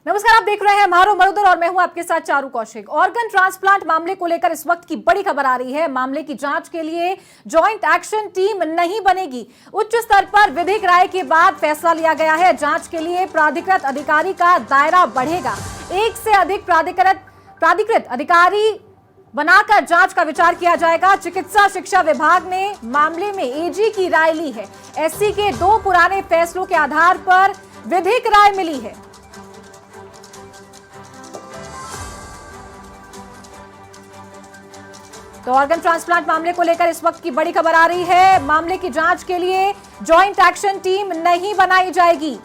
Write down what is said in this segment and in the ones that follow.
नमस्कार, आप देख रहे हैं मारो मरुदर और मैं हूं आपके साथ चारू कौशिक। ऑर्गन ट्रांसप्लांट मामले को लेकर इस वक्त की बड़ी खबर आ रही है। मामले की जांच के लिए जॉइंट एक्शन टीम नहीं बनेगी। उच्च स्तर पर विधिक राय के बाद फैसला लिया गया है। जांच के लिए प्राधिकृत अधिकारी का दायरा बढ़ेगा। एक से अधिक प्राधिकृत अधिकारी बनाकर जांच का विचार किया जाएगा। चिकित्सा शिक्षा विभाग ने मामले में एजी की राय ली है। एससी के 2 पुराने फैसलों के आधार पर विधिक राय मिली है। तो ऑर्गन ट्रांसप्लांट मामले को लेकर इस वक्त की बड़ी खबर आ रही है। मामले की जांच के लिए जॉइंट एक्शन टीम नहीं बनाई जाएगी।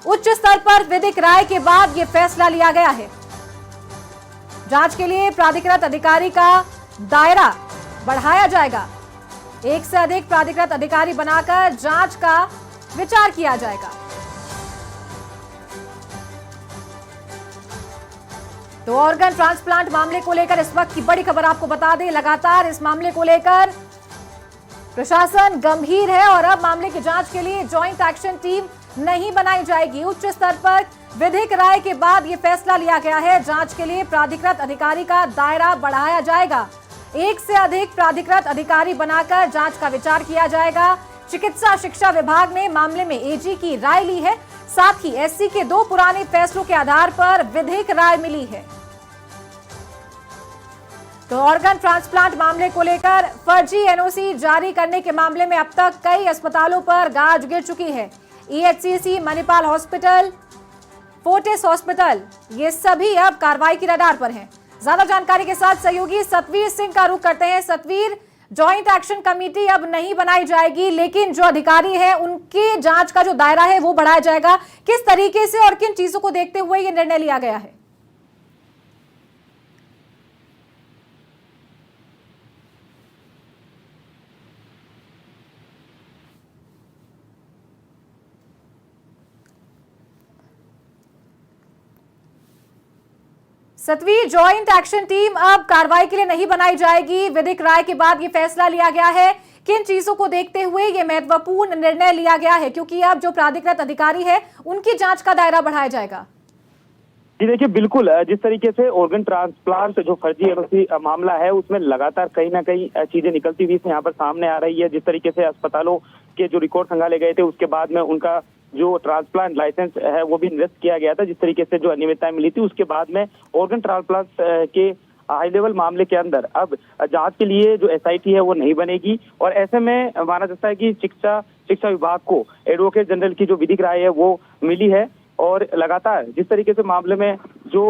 उच्च स्तर पर विधिक राय के बाद यह फैसला लिया गया है। जांच के लिए प्राधिकृत अधिकारी का दायरा बढ़ाया जाएगा। एक से अधिक प्राधिकृत अधिकारी बनाकर जांच का विचार किया जाएगा। तो ऑर्गन ट्रांसप्लांट मामले को लेकर इस वक्त की बड़ी खबर आपको बता दें। लगातार इस मामले को लेकर प्रशासन गंभीर है और अब मामले की जांच के लिए जॉइंट एक्शन टीम नहीं बनाई जाएगी। उच्च स्तर पर विधिक राय के बाद यह फैसला लिया गया है। जांच के लिए प्राधिकृत अधिकारी का दायरा बढ़ाया जाएगा। एक से अधिक प्राधिकृत अधिकारी बनाकर जांच का विचार किया जाएगा। चिकित्सा शिक्षा विभाग ने मामले में एजी की राय ली है। साथ ही एससी के 2 पुराने फैसलों के आधार पर विधिक राय मिली है। तो ऑर्गन ट्रांसप्लांट मामले को लेकर फर्जी एनओसी जारी करने के मामले में अब तक कई अस्पतालों पर गाज गिर चुकी है। EHCC, Manipal hospital, Fortis hospital, ये सभी अब कार्रवाई की रडार पर हैं। ज्यादा जानकारी के साथ सहयोगी सतवीर सिंह का रुख करते हैं। सतवीर, जॉइंट एक्शन कमेटी अब नहीं बनाई जाएगी, लेकिन जो अधिकारी हैं उनकी जांच का जो दायरा है वो बढ़ाया जाएगा। किस तरीके से और किन चीजों को देखते हुए ये निर्णय लिया गया है? सतवीर, जॉइंट एक्शन टीम अब कार्रवाई के लिए नहीं बनाई जाएगी। विधिक राय के बाद ये फैसला लिया गया है। किन चीजों को देखते हुए ये महत्वपूर्ण निर्णय लिया गया है, क्योंकि अब जो प्राधिकृत अधिकारी है उनकी जांच का दायरा बढ़ाया जाएगा? जी देखिए, बिल्कुल जिस तरीके से ऑर्गन ट्रांसप्लांट जो फर्जी एनओसी मामला है उसमें लगातार कहीं ना कहीं चीजें निकलती हुई यहाँ पर सामने आ रही है। जिस तरीके से अस्पतालों के जो रिकॉर्ड खंगाले गए थे उसके बाद में उनका जो ट्रांसप्लांट लाइसेंस है वो भी निरस्त किया गया था। जिस तरीके से जो अनियमितताएं मिली थी उसके बाद में ऑर्गन ट्रांसप्लांट के हाई लेवल मामले के अंदर अब जांच के लिए जो एसआईटी है वो नहीं बनेगी। और ऐसे में माना जाता है कि शिक्षा विभाग को एडवोकेट जनरल की जो विधिक राय है वो मिली है। और लगातार जिस तरीके से मामले में जो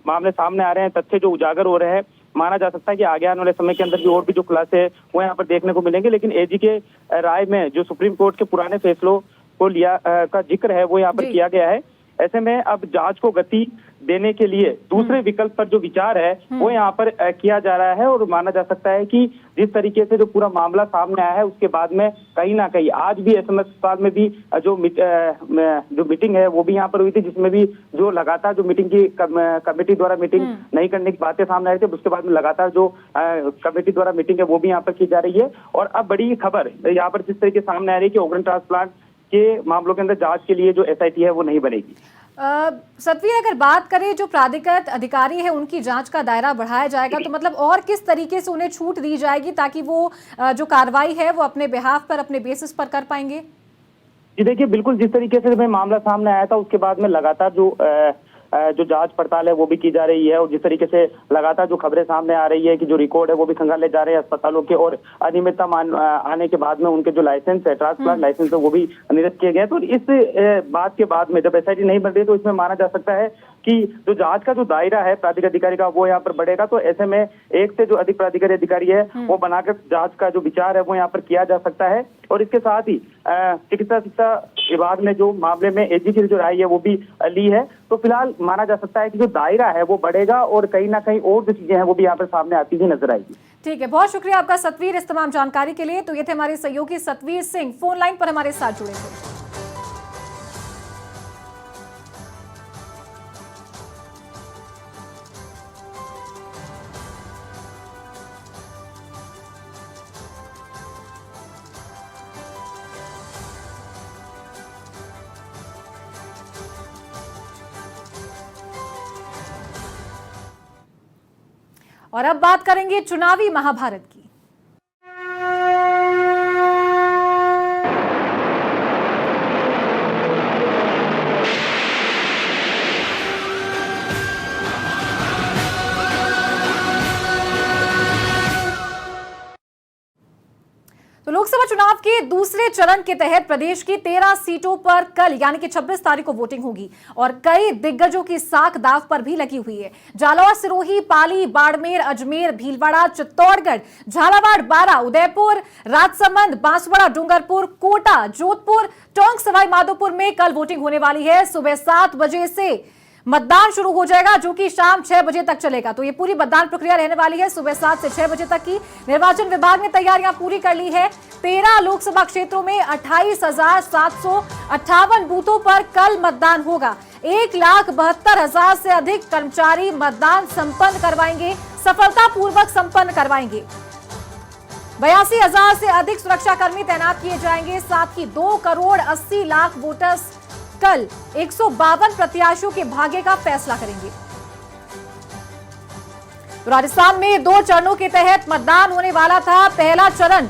मामले सामने आ रहे हैं, तथ्य जो उजागर हो रहे हैं, माना जा सकता है कि आगे आने वाले समय के अंदर भी और भी जो खुलासे है वो यहाँ पर देखने को मिलेंगे। लेकिन एजी के राय में जो सुप्रीम कोर्ट के पुराने फैसलों को लिया का जिक्र है वो यहाँ पर किया गया है। ऐसे में अब जांच को गति देने के लिए दूसरे विकल्प पर जो विचार है वो यहाँ पर किया जा रहा है। और माना जा सकता है कि जिस तरीके से जो पूरा मामला सामने आया है उसके बाद में कहीं ना कहीं आज भी एसएमएस अस्पताल में भी जो मीटिंग है वो भी यहाँ पर हुई थी, जिसमें भी जो लगातार जो मीटिंग की कमेटी द्वारा मीटिंग नहीं करने की बातें सामने आई थी, उसके बाद में लगातार जो कमेटी द्वारा मीटिंग है वो भी यहाँ पर की जा रही है। और अब बड़ी खबर यहाँ पर जिस तरीके सामने आ रही है कि ऑर्गन ट्रांसप्लांट के मामलों के अंदर जांच के लिए जो एसआईटी है वो नहीं बनेगी। सतवीर, अगर बात करें जो प्राधिकृत अधिकारी है उनकी जांच का दायरा बढ़ाया जाएगा, तो मतलब और किस तरीके से उन्हें छूट दी जाएगी ताकि वो जो कार्रवाई है वो अपने बिहाफ पर, अपने बेसिस पर कर पाएंगे? जी देखिए, बिल्कुल जिस तरीके से मामला सामने आया था उसके बाद में लगातार जो जांच पड़ताल है वो भी की जा रही है। और जिस तरीके से लगातार जो खबरें सामने आ रही है कि जो रिकॉर्ड है वो भी खंगाले जा रहे हैं अस्पतालों के, और अनियमितता आने के बाद में उनके जो लाइसेंस है, ट्रांसप्लांट लाइसेंस है, वो भी निरस्त किए गए। तो इस बात के बाद में जब एसआईटी नहीं बन रही तो इसमें माना जा सकता है कि जो जांच का जो दायरा है प्राधिकृत अधिकारी का वो यहाँ पर बढ़ेगा। तो ऐसे में एक से जो अधिक प्राधिकारी अधिकारी है वो बनाकर जांच का जो विचार है वो यहाँ पर किया जा सकता है। और इसके साथ ही चिकित्सा शिक्षा विभाग ने जो मामले में एजी की जो राय है वो भी ली है। तो फिलहाल माना जा सकता है कि जो दायरा है वो बढ़ेगा और कहीं ना कहीं और जो चीजें हैं वो भी यहाँ पर सामने आती ही नजर आएगी। ठीक है, बहुत शुक्रिया आपका सतवीर इस तमाम जानकारी के लिए। तो ये थे हमारे सहयोगी सतवीर सिंह, फोन लाइन पर हमारे साथ जुड़े थे। और अब बात करेंगे चुनावी महाभारत की। तो लोकसभा चुनाव के दूसरे चरण के तहत प्रदेश की 13 सीटों पर कल यानी कि 26 तारीख को वोटिंग होगी और कई दिग्गजों की साख दाव पर भी लगी हुई है। जालौर, सिरोही, पाली, बाड़मेर, अजमेर, भीलवाड़ा, चित्तौड़गढ़, झालावाड़, बारां, उदयपुर, राजसमंद, बांसवाड़ा, डूंगरपुर, कोटा, जोधपुर, टोंक, सवाई माधोपुर में कल वोटिंग होने वाली है। सुबह 7 बजे से मतदान शुरू हो जाएगा जो कि शाम 6 बजे तक चलेगा। तो ये पूरी मतदान प्रक्रिया रहने वाली है सुबह 7 से 6 बजे तक की। निर्वाचन विभाग ने तैयारियां पूरी कर ली है। 13 लोकसभा क्षेत्रों में 28,758 बूथों पर कल मतदान होगा। 1,72,000 से अधिक कर्मचारी मतदान संपन्न करवाएंगे, सफलतापूर्वक संपन्न करवाएंगे। 82,000 से अधिक सुरक्षाकर्मी तैनात किए जाएंगे। साथ ही 2 करोड़ 80 लाख वोटर्स कल 152 प्रत्याशियों के भाग्य का फैसला करेंगे। तो राजस्थान में 2 चरणों के तहत मतदान होने वाला था। पहला चरण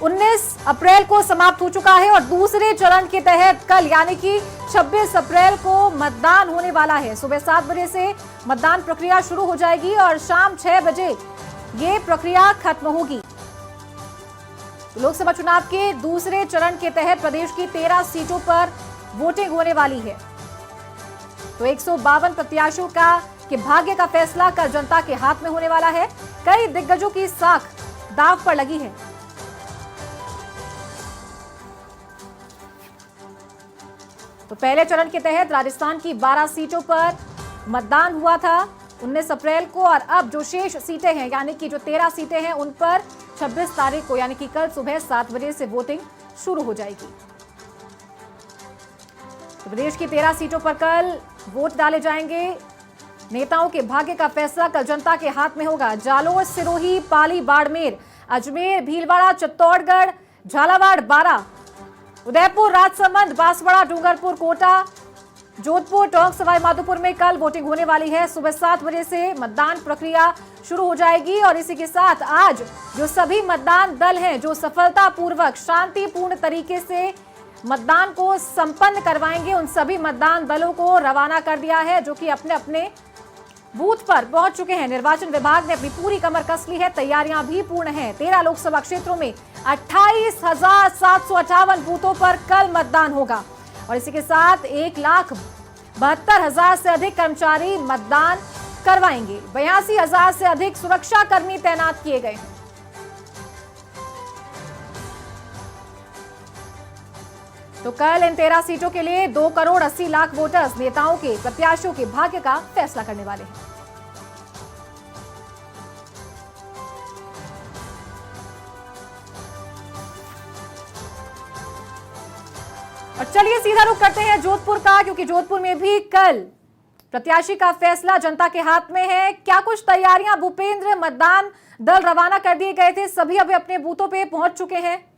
19 अप्रैल को समाप्त हो चुका है और दूसरे चरण के तहत कल यानी कि 26 अप्रैल को मतदान होने वाला है। सुबह 7 बजे से मतदान प्रक्रिया शुरू हो जाएगी और शाम 6 बजे ये प्रक्रिया खत्म होगी। तो लोकसभा चुनाव के दूसरे चरण के तहत प्रदेश की 13 सीटों पर वोटिंग होने वाली है। तो 152 प्रत्याशियों के भाग्य का फैसला कल जनता के हाथ में होने वाला है। कई दिग्गजों की साख दांव पर लगी है। तो पहले चरण के तहत राजस्थान की 12 सीटों पर मतदान हुआ था 19 अप्रैल को और अब जो शेष सीटें हैं यानी कि जो 13 सीटें हैं उन पर 26 तारीख को यानी कि कल सुबह 7 बजे से वोटिंग शुरू हो जाएगी। तो प्रदेश की 13 सीटों पर कल वोट डाले जाएंगे। नेताओं के भाग्य का फैसला कल जनता के हाथ में होगा। जालौर, सिरोही, पाली, बाड़मेर, अजमेर, भीलवाड़ा, चित्तौड़गढ़, झालावाड़, बारां, उदयपुर, राजसमंद, बांसवाड़ा, डूंगरपुर, कोटा, जोधपुर, टोंक, सवाई माधोपुर में कल वोटिंग होने वाली है। सुबह 7 बजे से मतदान प्रक्रिया शुरू हो जाएगी और इसी के साथ आज जो सभी मतदान दल हैं जो सफलतापूर्वक शांतिपूर्ण तरीके से मतदान को संपन्न करवाएंगे उन सभी मतदान दलों को रवाना कर दिया है जो कि अपने अपने बूथ पर पहुंच चुके हैं। निर्वाचन विभाग ने अपनी पूरी कमर कस ली है, तैयारियां भी पूर्ण हैं। 13 लोकसभा क्षेत्रों में 28,758 बूथों पर कल मतदान होगा और इसी के साथ 1,72,000 से अधिक कर्मचारी मतदान करवाएंगे। 82,000 से अधिक सुरक्षा कर्मी तैनात किए गए हैं। तो कल इन 13 सीटों के लिए 2 करोड़ 80 लाख वोटर्स नेताओं के प्रत्याशियों के भाग्य का फैसला करने वाले हैं। और चलिए सीधा रुख करते हैं जोधपुर का, क्योंकि जोधपुर में भी कल प्रत्याशी का फैसला जनता के हाथ में है। क्या कुछ तैयारियां भूपेंद्र, मतदान दल रवाना कर दिए गए थे, सभी अभी अपने बूथों पे पहुंच चुके हैं।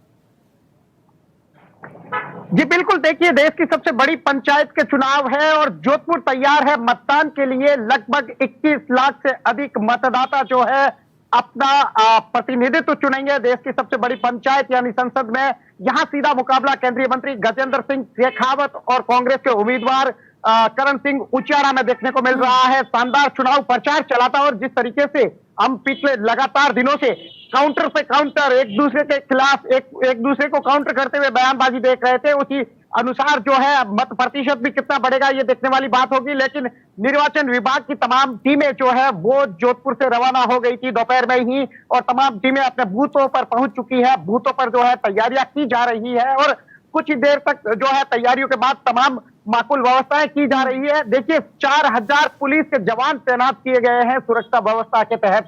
जी बिल्कुल, देखिए देश की सबसे बड़ी पंचायत के चुनाव है और जोधपुर तैयार है मतदान के लिए। लगभग 21 लाख से अधिक मतदाता जो है अपना प्रतिनिधित्व चुनेंगे देश की सबसे बड़ी पंचायत यानी संसद में। यहां सीधा मुकाबला केंद्रीय मंत्री गजेंद्र सिंह शेखावत और कांग्रेस के उम्मीदवार करण सिंह उचियारा में देखने को मिल रहा है। शानदार चुनाव प्रचार चलाता और जिस तरीके से हम पिछले लगातार दिनों से काउंटर पे काउंटर एक दूसरे के खिलाफ एक दूसरे को काउंटर करते हुए बयानबाजी देख रहे थे, उसी अनुसार जो है मत प्रतिशत भी कितना बढ़ेगा ये देखने वाली बात होगी। लेकिन निर्वाचन विभाग की तमाम टीमें जो है वो जोधपुर से रवाना हो गई थी दोपहर में ही और तमाम टीमें अपने बूथों पर पहुंच चुकी है। बूथों पर जो है तैयारियां की जा रही है और कुछ ही देर तक जो है तैयारियों के बाद तमाम माकूल व्यवस्थाएं की जा रही है। देखिए 4,000 पुलिस के जवान तैनात किए गए हैं सुरक्षा व्यवस्था के तहत।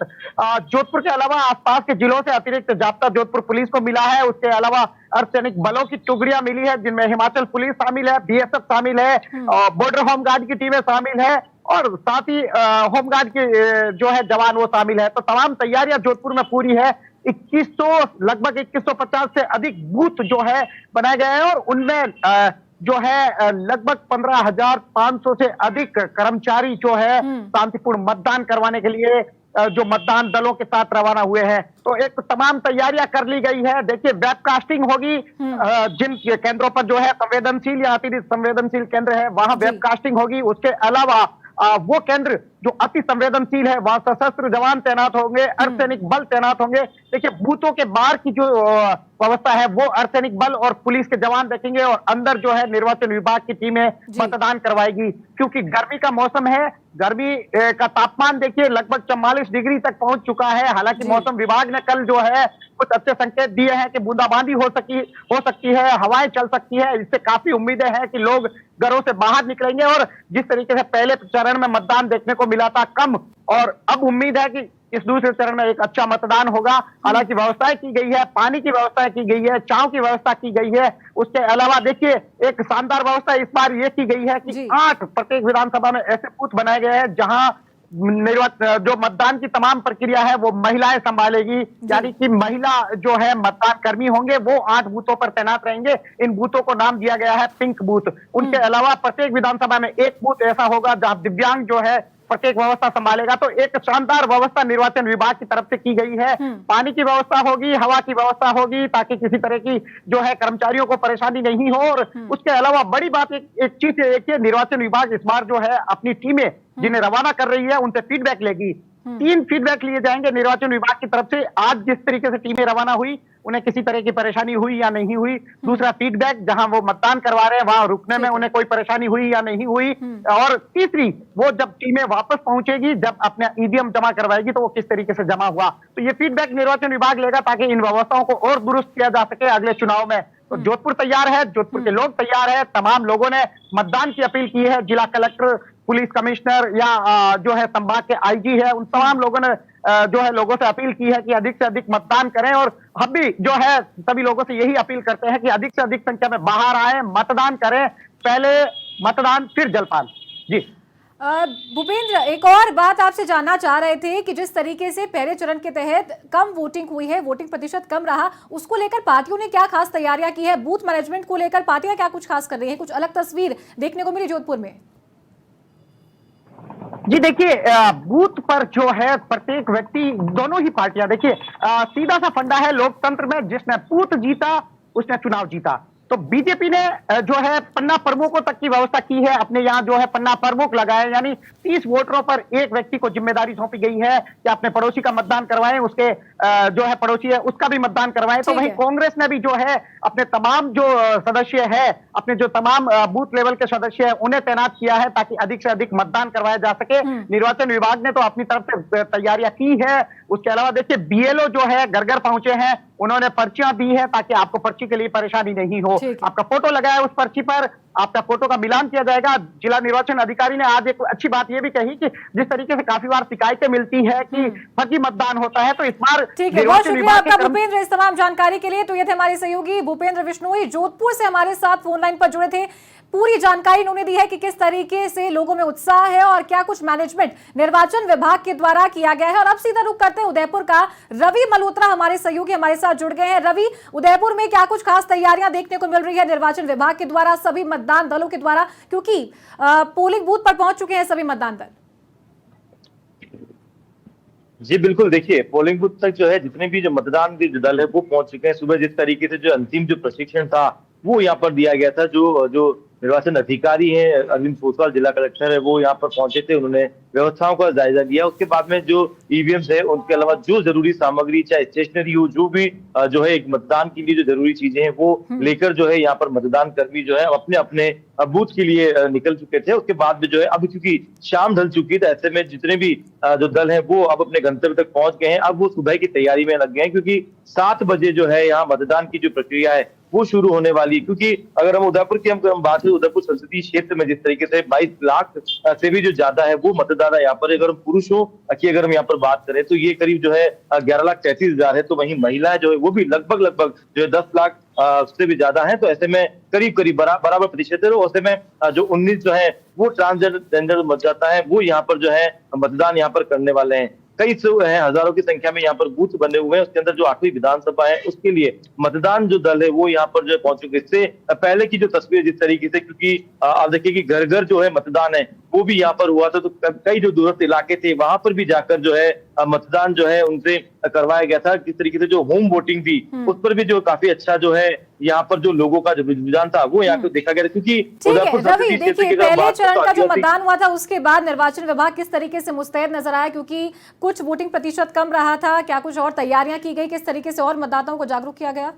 जोधपुर के अलावा आसपास के जिलों से अतिरिक्त जाब्ता जोधपुर पुलिस को मिला है। उसके अलावा अर्धसैनिक बलों की टुकड़ियां मिली है जिनमें हिमाचल पुलिस शामिल है, बीएसएफ शामिल है, बॉर्डर होमगार्ड की टीमें शामिल है और साथ ही होमगार्ड के जो है जवान वो शामिल है। तो तमाम तैयारियां जोधपुर में पूरी है। 2100 लगभग 2150 से अधिक बूथ जो है बनाए गए हैं और उनमें जो है लगभग 15,500 से अधिक कर्मचारी जो है शांतिपूर्ण मतदान करवाने के लिए जो मतदान दलों के साथ रवाना हुए हैं। तो एक तमाम तैयारियां कर ली गई है। देखिए, वेबकास्टिंग होगी जिन केंद्रों पर जो है संवेदनशील या अतिरिक्त संवेदनशील केंद्र है वहां वेबकास्टिंग होगी। उसके अलावा वो केंद्र जो अति संवेदनशील है वहां सशस्त्र जवान तैनात होंगे, अर्धसैनिक बल तैनात होंगे। देखिए, बूथों के बाहर की जो व्यवस्था है वो अर्धसैनिक बल और पुलिस के जवान देखेंगे और अंदर जो है निर्वाचन विभाग की टीमें मतदान करवाएगी। क्योंकि गर्मी का मौसम है, गर्मी का तापमान देखिए लगभग 44 डिग्री तक पहुंच चुका है। हालांकि मौसम विभाग ने कल जो है कुछ अच्छे संकेत दिए हैं कि बूंदाबांदी हो सकती है, हवाएं चल सकती है। इससे काफी उम्मीदें हैं कि लोग घरों से बाहर निकलेंगे और जिस तरीके से पहले चरण में मतदान देखने को मिला था कम, और अब उम्मीद है कि इस दूसरे चरण में एक अच्छा मतदान होगा। हालांकि व्यवस्थाएं की गई है, पानी की व्यवस्था की गई है, चाव की व्यवस्था की गई है। उसके अलावा देखिए एक शानदार व्यवस्था इस बार ये की गई है कि 8 प्रत्येक विधानसभा में ऐसे बूथ बनाए गए हैं जहां जो मतदान की तमाम प्रक्रिया है वो महिलाएं संभालेगी। यानी कि महिला जो है मतदान कर्मी होंगे वो 8 बूथों पर तैनात रहेंगे। इन बूथों को नाम दिया गया है पिंक बूथ। उनके अलावा प्रत्येक विधानसभा में एक बूथ ऐसा होगा जहां दिव्यांग जो है प्रत्येक व्यवस्था संभालेगा। तो एक शानदार व्यवस्था निर्वाचन विभाग की तरफ से की गई है। पानी की व्यवस्था होगी, हवा की व्यवस्था होगी ताकि किसी तरह की जो है कर्मचारियों को परेशानी नहीं हो। और उसके अलावा बड़ी बात एक चीज देखिए, निर्वाचन विभाग इस बार जो है अपनी टीमें जिन्हें रवाना कर रही है उनसे फीडबैक लेगी। 3 फीडबैक लिए जाएंगे निर्वाचन विभाग की तरफ से। आज जिस तरीके से टीमें रवाना हुई उन्हें किसी तरह की परेशानी हुई या नहीं हुई। दूसरा फीडबैक जहां वो मतदान करवा रहे हैं वहां रुकने में उन्हें कोई परेशानी हुई या नहीं हुई। और तीसरी, वो जब टीमें वापस पहुंचेगी, जब अपना ईवीएम जमा करवाएगी तो वो किस तरीके से जमा हुआ। तो ये फीडबैक निर्वाचन विभाग लेगा ताकि इन व्यवस्थाओं को और दुरुस्त किया जा सके अगले चुनाव में। तो जोधपुर तैयार है, जोधपुर के लोग तैयार है। तमाम लोगों ने मतदान की अपील की है। जिला कलेक्टर, पुलिस कमिश्नर या जो है संभाग के आईजी है, उन तमाम लोगों ने जो है लोगों से अपील की है कि अधिक से अधिक मतदान करें। और हम भी जो है सभी लोगों से यही अपील करते हैं कि अधिक से अधिक संख्या में बाहर आए, मतदान करें। पहले मतदान फिर जलपान। जी भूपेंद्र, एक और बात आपसे जानना चाह रहे थे कि जिस तरीके से पहले चरण के तहत कम वोटिंग हुई है, वोटिंग प्रतिशत कम रहा, उसको लेकर पार्टियों ने क्या खास तैयारियां की है? बूथ मैनेजमेंट को लेकर पार्टियां क्या कुछ खास कर रही है? कुछ अलग तस्वीर देखने को मिली जोधपुर में? जी देखिए, बूथ पर जो है प्रत्येक व्यक्ति, दोनों ही पार्टियां, देखिए सीधा सा फंडा है लोकतंत्र में, जिसने बूथ जीता उसने चुनाव जीता। तो बीजेपी ने जो है पन्ना प्रमुखों तक की व्यवस्था की है। अपने यहाँ जो है पन्ना प्रमुख लगाए, यानी 30 वोटरों पर एक व्यक्ति को जिम्मेदारी सौंपी गई है कि अपने पड़ोसी का मतदान करवाएं, उसके जो है पड़ोसी है उसका भी मतदान करवाएं। तो वहीं कांग्रेस ने भी जो है अपने तमाम जो सदस्य है, अपने जो तमाम बूथ लेवल के सदस्य है उन्हें तैनात किया है ताकि अधिक से अधिक मतदान करवाया जा सके। निर्वाचन विभाग ने तो अपनी तरफ से तैयारियां की है। उसके अलावा देखिए बीएलओ जो है घर घर पहुंचे हैं, उन्होंने पर्चियां दी है ताकि आपको पर्ची के लिए परेशानी नहीं हो। आपका फोटो लगाया उस पर्ची पर, आपका फोटो का मिलान किया जाएगा। जिला निर्वाचन अधिकारी ने आज एक अच्छी बात यह भी कही कि जिस तरीके से काफी बार शिकायतें मिलती है कि फर्जी मतदान होता है, तो इस बार ठीक है। बहुत शुक्रिया आपका भूपेंद्र इस तमाम जानकारी के लिए। तो ये थे हमारे सहयोगी भूपेंद्र बिश्नोई, जोधपुर से हमारे साथ फोन लाइन पर जुड़े थे। पूरी जानकारी उन्होंने दी है कि किस तरीके से लोगों में उत्साह है और क्या कुछ मैनेजमेंट निर्वाचन विभाग के द्वारा किया गया है। और अब सीधा रुख करते हैं उदयपुर का। रवि मल्होत्रा हमारे सहयोगी हमारे साथ जुड़ गए हैं। रवि, उदयपुर में क्या कुछ खास तैयारियां देखने को मिल रही है निर्वाचन विभाग के द्वारा, सभी मतदान दलों के द्वारा, क्योंकि पोलिंग बूथ पर पहुंच चुके हैं सभी मतदान दल? जी बिल्कुल, देखिए पोलिंग बूथ तक जो है जितने भी जो मतदान दल है वो पहुंच चुके हैं। सुबह जिस तरीके से जो अंतिम जो प्रशिक्षण था वो यहाँ पर दिया गया था, जो निर्वाचन अधिकारी हैं अरविंद पोसवाल, जिला कलेक्टर है, वो यहाँ पर पहुंचे थे। उन्होंने व्यवस्थाओं का जायजा लिया। उसके बाद में जो ईवीएम्स है उनके अलावा जो जरूरी सामग्री, चाहे स्टेशनरी हो, जो भी जो है एक मतदान के लिए जो जरूरी चीजें हैं वो लेकर जो है यहाँ पर मतदान कर्मी जो है अपने अपने बूथ के लिए निकल चुके थे। उसके बाद में जो है अब क्योंकि शाम ढल चुकी है, ऐसे में जितने भी जो दल है वो अब अपने गंतव्य तक पहुंच गए हैं। अब वो सुबह की तैयारी में लग गए हैं क्योंकि 7 बजे जो है यहाँ मतदान की जो प्रक्रिया है वो शुरू होने वाली है। क्योंकि अगर हम उदयपुर की हम बात करें, उदयपुर संसदीय क्षेत्र में जिस तरीके से 22 लाख से भी जो ज्यादा है वो मतदाता यहाँ पर, अगर हम पुरुषों की अगर हम यहाँ पर बात करें तो ये करीब जो है 11,33,000 है। तो वहीं महिलाएं जो है वो भी लगभग जो है 10 लाख से भी ज्यादा है। तो ऐसे में करीब बराबर प्रतिशत है। ऐसे में जो 19 जो है वो ट्रांसजेंडर मतदाता है वो यहाँ पर जो है मतदान यहाँ पर करने वाले हैं। कई सौ है, हजारों की संख्या में यहाँ पर बूथ बने हुए हैं। उसके अंदर जो 8वीं विधानसभा है उसके लिए मतदान जो दल है वो यहाँ पर जो है पहुंच चुके। इससे पहले की जो तस्वीर जिस तरीके से, क्योंकि आप देखिए कि घर घर जो है मतदान है वो भी यहाँ पर हुआ था, तो कई जो दूरस्थ इलाके थे वहां पर भी जाकर जो है मतदान जो है उनसे करवाया गया था। किस तरीके से जो होम वोटिंग थी उस पर भी जो काफी अच्छा जो है यहाँ पर जो लोगों का जो रुझान था वो यहाँ पर देखा गया, क्योंकि रवि देखिए पहले चरण का जो मतदान हुआ था उसके बाद निर्वाचन विभाग किस तरीके से मुस्तैद नजर आया, क्योंकि कुछ वोटिंग प्रतिशत कम रहा था, क्या कुछ और तैयारियां की गई, किस तरीके से और मतदाताओं को जागरूक किया गया?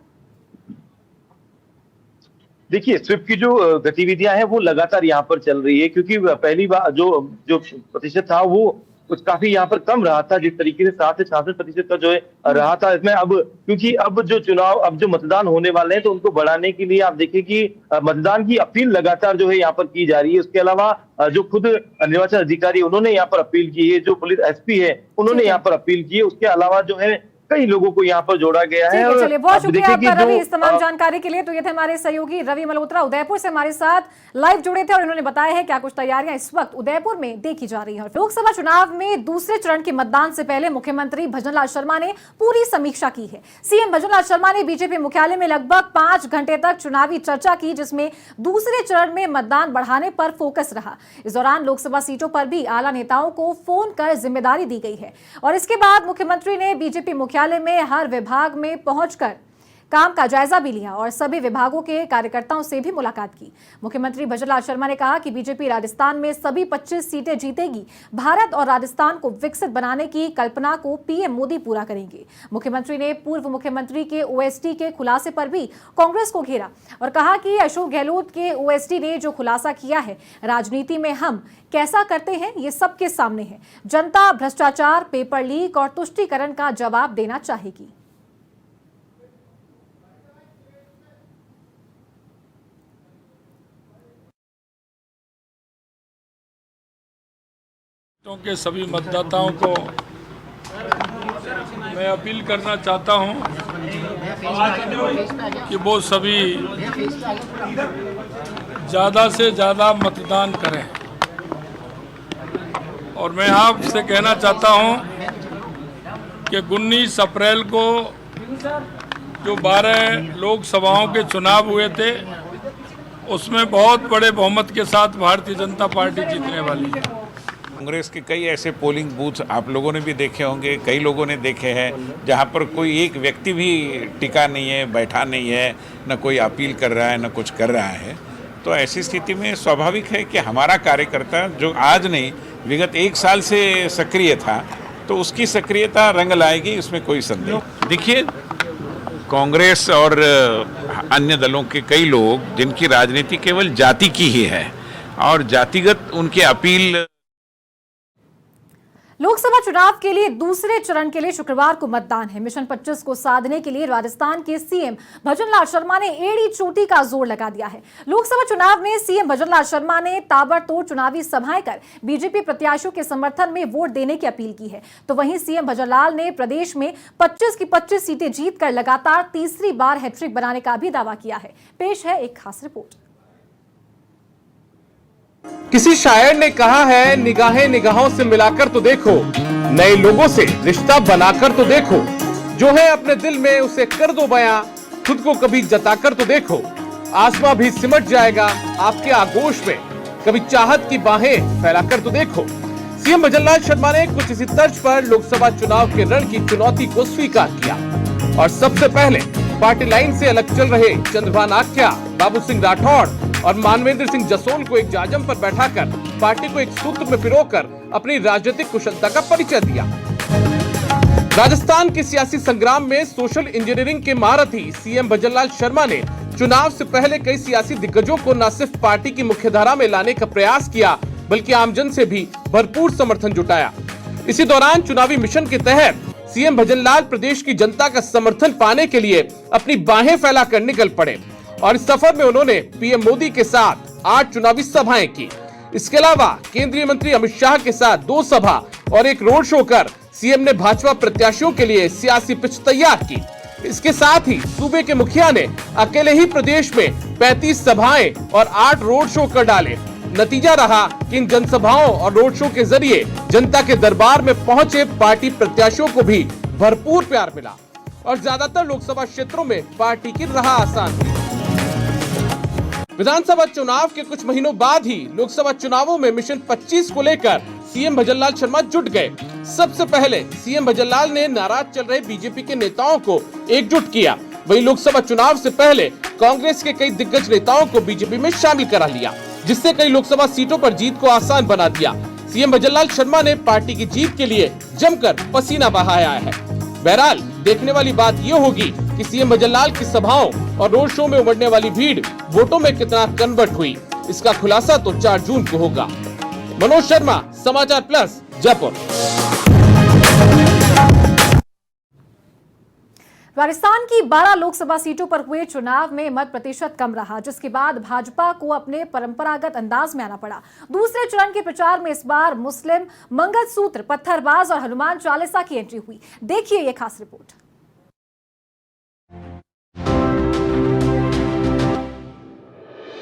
देखिए स्वीप की जो गतिविधियां हैं वो लगातार यहाँ पर चल रही है, क्योंकि पहली बार जो प्रतिशत था वो कुछ काफी यहाँ पर कम रहा था, जिस तरीके से 60 से 66% का जो है रहा था। इसमें अब क्योंकि अब जो मतदान होने वाले हैं तो उनको बढ़ाने के लिए आप देखिए कि मतदान की अपील लगातार जो है यहाँ पर की जा रही है। उसके अलावा जो खुद निर्वाचन अधिकारी उन्होंने यहाँ पर अपील की है, जो पुलिस एसपी है उन्होंने यहाँ पर अपील की है। उसके अलावा जो है कई लोगों को यहाँ पर जोड़ा गया है। चलिए बहुत शुक्रिया आपका रवि इस तमाम जानकारी के लिए। तो ये थे हमारे सहयोगी रवि मल्होत्रा उदयपुर से हमारे साथ लाइव जुड़े थे और इन्होंने बताया है क्या कुछ तैयारियां इस वक्त उदयपुर में देखी जा रही है। लोकसभा चुनाव में दूसरे चरण के मतदान से पहले मुख्यमंत्री भजनलाल शर्मा ने पूरी समीक्षा की है। सीएम भजनलाल शर्मा ने बीजेपी मुख्यालय में लगभग 5 घंटे तक चुनावी चर्चा की, जिसमें दूसरे चरण में मतदान बढ़ाने पर फोकस रहा। इस दौरान लोकसभा सीटों पर भी आला नेताओं को फोन कर जिम्मेदारी दी गई है और इसके बाद मुख्यमंत्री ने बीजेपी मुख्यालय में हर विभाग में पहुंचकर काम का जायजा भी लिया और सभी विभागों के कार्यकर्ताओं से भी मुलाकात की। मुख्यमंत्री भजनलाल शर्मा ने कहा कि बीजेपी राजस्थान में सभी 25 सीटें जीतेगी। भारत और राजस्थान को विकसित बनाने की कल्पना को पीएम मोदी पूरा करेंगे। मुख्यमंत्री ने पूर्व मुख्यमंत्री के ओएसडी के खुलासे पर भी कांग्रेस को घेरा और कहा कि अशोक गहलोत के ओएसडी ने जो खुलासा किया है, राजनीति में हम कैसा करते हैं ये सबके सामने है। जनता भ्रष्टाचार, पेपर लीक और तुष्टीकरण का जवाब देना चाहेगी। के सभी मतदाताओं को मैं अपील करना चाहता हूं कि वो सभी ज़्यादा से ज़्यादा मतदान करें और मैं आपसे कहना चाहता हूं कि 19 अप्रैल को जो 12 लोकसभाओं के चुनाव हुए थे उसमें बहुत बड़े बहुमत के साथ भारतीय जनता पार्टी जीतने वाली है। कांग्रेस के कई ऐसे पोलिंग बूथ आप लोगों ने भी देखे होंगे, कई लोगों ने देखे हैं, जहां पर कोई एक व्यक्ति भी टिका नहीं है, बैठा नहीं है, न कोई अपील कर रहा है, न कुछ कर रहा है। तो ऐसी स्थिति में स्वाभाविक है कि हमारा कार्यकर्ता जो आज नहीं विगत 1 साल से सक्रिय था तो उसकी सक्रियता रंग लाएगी, इसमें कोई संदेह। देखिए कांग्रेस और अन्य दलों के कई लोग जिनकी राजनीति केवल जाति की ही है और जातिगत उनके अपील। लोकसभा चुनाव के लिए दूसरे चरण के लिए शुक्रवार को मतदान है। मिशन 25 को साधने के लिए राजस्थान के सीएम भजनलाल शर्मा ने एड़ी चोटी का जोर लगा दिया है। लोकसभा चुनाव में सीएम भजनलाल शर्मा ने ताबड़तोड़ चुनावी सभाएं कर बीजेपी प्रत्याशियों के समर्थन में वोट देने की अपील की है। तो वहीं सीएम भजनलाल ने प्रदेश में 25 की 25 सीटें जीतकर लगातार तीसरी बार हैट्रिक बनाने का भी दावा किया है। पेश है एक खास रिपोर्ट। किसी शायर ने कहा है, निगाहें निगाहों से मिलाकर तो देखो, नए लोगों से रिश्ता बनाकर तो देखो, जो है अपने दिल में उसे कर दो बयां, खुद को कभी जताकर तो देखो, आसमां भी सिमट जाएगा आपके आगोश में, कभी चाहत की बाहें फैलाकर तो देखो। सीएम भजनलाल शर्मा ने कुछ इसी तर्ज पर लोकसभा चुनाव के रण की चुनौती को स्वीकार किया और सबसे पहले पार्टी लाइन से अलग चल रहे चंद्रभान आख्या, बाबू सिंह राठौड़ और मानवेंद्र सिंह जसोल को एक जाजम पर बैठाकर पार्टी को एक सूत्र में पिरोकर अपनी राजनीतिक कुशलता का परिचय दिया। राजस्थान के सियासी संग्राम में सोशल इंजीनियरिंग के महारथी सीएम भजनलाल शर्मा ने चुनाव से पहले कई सियासी दिग्गजों को न सिर्फ पार्टी की मुख्यधारा में लाने का प्रयास किया बल्कि आमजन से भी भरपूर समर्थन जुटाया। इसी दौरान चुनावी मिशन के तहत सीएम भजनलाल प्रदेश की जनता का समर्थन पाने के लिए अपनी बाहें फैलाकर निकल पड़े और इस सफर में उन्होंने पीएम मोदी के साथ 8 चुनावी सभाएं की। इसके अलावा केंद्रीय मंत्री अमित शाह के साथ 2 सभा और एक रोड शो कर सीएम ने भाजपा प्रत्याशियों के लिए सियासी पिच तैयार की। इसके साथ ही सूबे के मुखिया ने अकेले ही प्रदेश में 35 सभाएं और 8 रोड शो कर डाले नतीजा रहा कि इन जनसभाओं और रोड शो के जरिए जनता के दरबार में पहुंचे पार्टी प्रत्याशियों को भी भरपूर प्यार मिला और ज्यादातर लोकसभा क्षेत्रों में पार्टी की राह आसान हुई। विधानसभा चुनाव के कुछ महीनों बाद ही लोकसभा चुनावों में मिशन 25 को लेकर सीएम भजनलाल शर्मा जुट गए। सबसे पहले सीएम भजनलाल ने नाराज चल रहे बीजेपी के नेताओं को एकजुट किया। वहीं लोकसभा चुनाव से पहले कांग्रेस के कई दिग्गज नेताओं को बीजेपी में शामिल करा लिया, जिससे कई लोकसभा सीटों पर जीत को आसान बना दिया। सीएम भजनलाल शर्मा ने पार्टी की जीत के लिए जमकर पसीना बहाया है। बहरहाल देखने वाली बात ये होगी कि सीएम भजनलाल की सभाओं और रोड शो में उमड़ने वाली भीड़ वोटों में कितना कन्वर्ट हुई, इसका खुलासा तो 4 जून को होगा। मनोज शर्मा, समाचार प्लस, जयपुर। राजस्थान की 12 लोकसभा सीटों पर हुए चुनाव में मत प्रतिशत कम रहा, जिसके बाद भाजपा को अपने परंपरागत अंदाज में आना पड़ा। दूसरे चरण के प्रचार में इस बार मुस्लिम, मंगलसूत्र, पत्थरबाज और हनुमान चालीसा की एंट्री हुई। देखिए ये खास रिपोर्ट।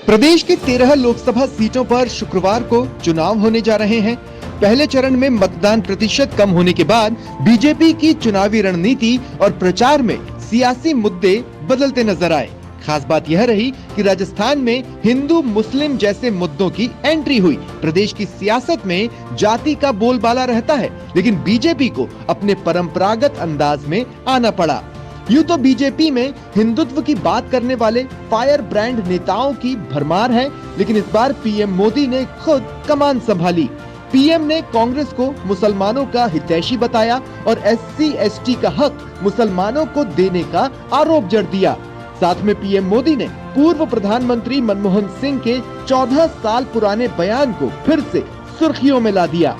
प्रदेश की 13 लोकसभा सीटों पर शुक्रवार को चुनाव होने जा रहे हैं। पहले चरण में मतदान प्रतिशत कम होने के बाद बीजेपी की चुनावी रणनीति और प्रचार में सियासी मुद्दे बदलते नजर आए। खास बात यह रही कि राजस्थान में हिंदू मुस्लिम जैसे मुद्दों की एंट्री हुई। प्रदेश की सियासत में जाति का बोलबाला रहता है, लेकिन बीजेपी को अपने परंपरागत अंदाज में आना पड़ा। यूं तो बीजेपी में हिंदुत्व की बात करने वाले फायर ब्रांड नेताओं की भरमार है, लेकिन इस बार पीएम मोदी ने खुद कमान संभाली। पीएम ने कांग्रेस को मुसलमानों का हितैषी बताया और SC/ST का हक मुसलमानों को देने का आरोप जड़ दिया। साथ में पीएम मोदी ने पूर्व प्रधानमंत्री मनमोहन सिंह के 14 साल पुराने बयान को फिर से सुर्खियों में ला दिया।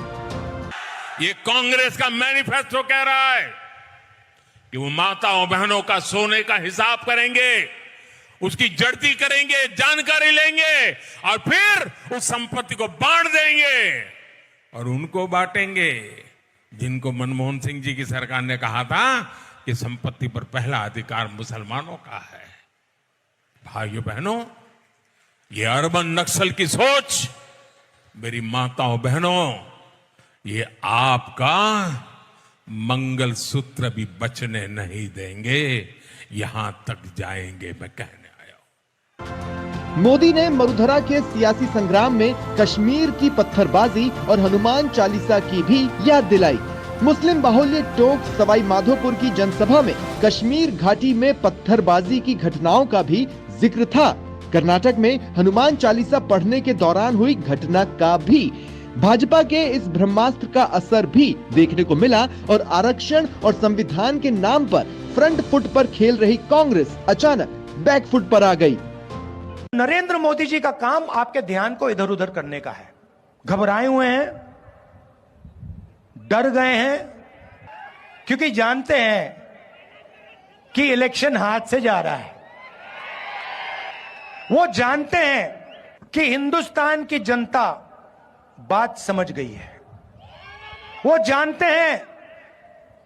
ये कांग्रेस का मैनिफेस्टो कह रहा है कि वो माताओं बहनों का सोने का हिसाब करेंगे, उसकी जड़ती करेंगे, जानकारी लेंगे और फिर उस संपत्ति को बांट देंगे और उनको बांटेंगे जिनको मनमोहन सिंह जी की सरकार ने कहा था कि संपत्ति पर पहला अधिकार मुसलमानों का है। भाइयों बहनों, ये अर्बन नक्सल की सोच, मेरी माताओं बहनों, ये आपका मंगलसूत्र भी बचने नहीं देंगे, यहां तक जाएंगे, मैं कहने आया हूं। मोदी ने मरुधरा के सियासी संग्राम में कश्मीर की पत्थरबाजी और हनुमान चालीसा की भी याद दिलाई। मुस्लिम बाहुल्य टोंक सवाई माधोपुर की जनसभा में कश्मीर घाटी में पत्थरबाजी की घटनाओं का भी जिक्र था। कर्नाटक में हनुमान चालीसा पढ़ने के दौरान हुई घटना का भी। भाजपा के इस ब्रह्मास्त्र का असर भी देखने को मिला और आरक्षण और संविधान के नाम पर फ्रंट फुट पर खेल रही कांग्रेस अचानक बैक फुट पर आ गई। नरेंद्र मोदी जी का काम आपके ध्यान को इधर उधर करने का है। घबराए हुए हैं, डर गए हैं, क्योंकि जानते हैं कि इलेक्शन हाथ से जा रहा है। वो जानते हैं कि हिंदुस्तान की जनता बात समझ गई है। वो जानते हैं